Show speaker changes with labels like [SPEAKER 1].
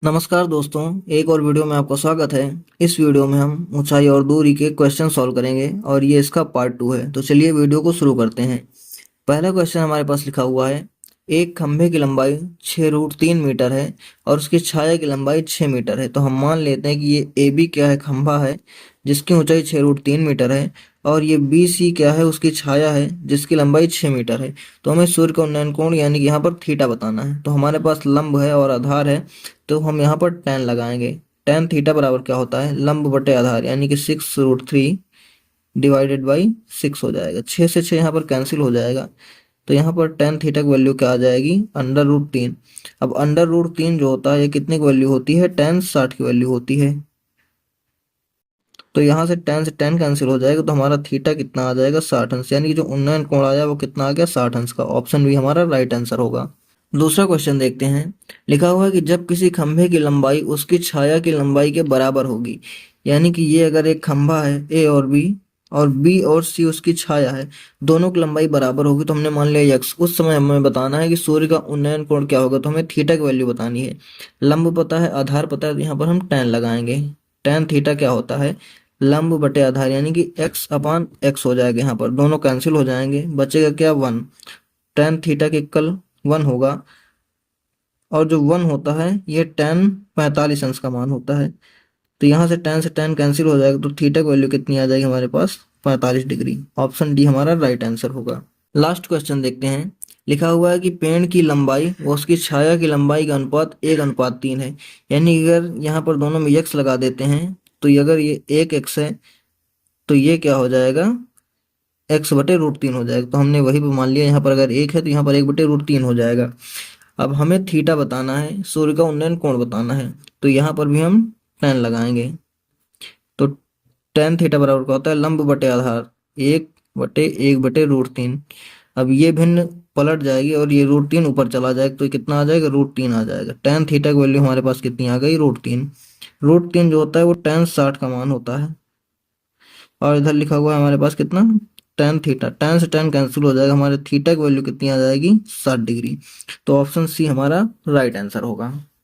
[SPEAKER 1] नमस्कार दोस्तों, एक और वीडियो में आपका स्वागत है। इस वीडियो में हम ऊंचाई और दूरी के क्वेश्चन सॉल्व करेंगे और ये इसका पार्ट 2 है। तो चलिए वीडियो को शुरू करते हैं। पहला क्वेश्चन हमारे पास लिखा हुआ है, एक खंभे की लंबाई 6√3 मीटर है और उसकी छाया की लंबाई 6 मीटर है। तो हम मान लेते हैं कि ये ए बी क्या है, खंभा है जिसकी ऊंचाई 6√3 मीटर है, और ये बी सी क्या है, उसकी छाया है जिसकी लंबाई 6 मीटर है। तो हमें सूर्य का उन्नयन कोण यानी कि यहाँ पर थीटा बताना है। तो हमारे पास लंब है और आधार है, तो हम यहाँ पर tan लगाएंगे। tan थीटा बराबर क्या होता है, लंब बटे आधार यानी कि 6√3 डिवाइडेड बाई 6 हो जाएगा। 6 से 6 यहाँ पर कैंसिल हो जाएगा, तो यहाँ पर tan थीटा की वैल्यू क्या आ जाएगी, √3। अब √3 जो होता है ये कितने की वैल्यू होती है, tan 60 की वैल्यू होती है। तो यहाँ से tan कैंसिल हो जाएगा, तो हमारा थीटा कितना आ जाएगा, 60 अंश। यानी कि जो उन्नयन कोण आया वो कितना आ गया, 60 अंश का। ऑप्शन बी हमारा राइट आंसर होगा। दूसरा क्वेश्चन देखते हैं। लिखा हुआ है कि जब किसी खंभे की लंबाई उसकी छाया की लंबाई के बराबर होगी, यानी कि ये अगर एक खंभा है ए और बी और सी उसकी छाया है, दोनों की लंबाई बराबर होगी, तो हमने मान लिया x। उस समय हमें बताना है कि सूर्य का उन्नयन कोण क्या होगा, तो हमें थीटा की वैल्यू बतानी है। लंब पता है, आधार पता है, तो यहाँ पर हम tan लगाएंगे। tan थीटा क्या होता है, लंब बटे आधार यानी कि x/x हो जाएगा। यहाँ पर दोनों कैंसिल हो जाएंगे, बचेगा क्या, 1। tan थीटा के कल 1 होगा, और जो 1 होता है ये tan 45 अंश का मान होता है। तो यहाँ से tan कैंसिल हो जाएगा, तो थीटा की वैल्यू कितनी आ जाएगी हमारे पास, 45 डिग्री। ऑप्शन डी हमारा राइट आंसर होगा। लास्ट क्वेश्चन देखते हैं। लिखा हुआ है कि पेड़ की लंबाई व उसकी छाया की लंबाई का अनुपात 1:3 है। यानी अगर यहाँ पर दोनों में x लगा देते हैं, तो अगर ये 1x है तो ये क्या हो जाएगा, x/√3 हो जाएगा। तो हमने वही मान लिया, यहाँ पर अगर 1 है तो यहाँ पर 1/√3 हो जाएगा। अब हमें थीटा बताना है, सूर्य का उन्नयन कोण बताना है, तो यहाँ पर भी हम tan लगाएंगे। तो tan थीटा बराबर क्या होता है, लंब बटे आधार 1/1/√3। अब ये भिन्न पलट जाएगी और ये √3 ऊपर चला जाएगा, तो ये कितना आ जाएगा, √3 आ जाएगा। tan थीटा की वैल्यू हमारे पास कितनी आ गई, √3। √3 जो होता है वो tan 60 का मान होता है। और इधर लिखा हुआ है हमारे पास कितना, tan थीटा। tan से tan कैंसिल हो जाएगा, हमारे थीटा की वैल्यू कितनी आ जाएगी, 60 डिग्री। तो ऑप्शन सी हमारा राइट आंसर होगा।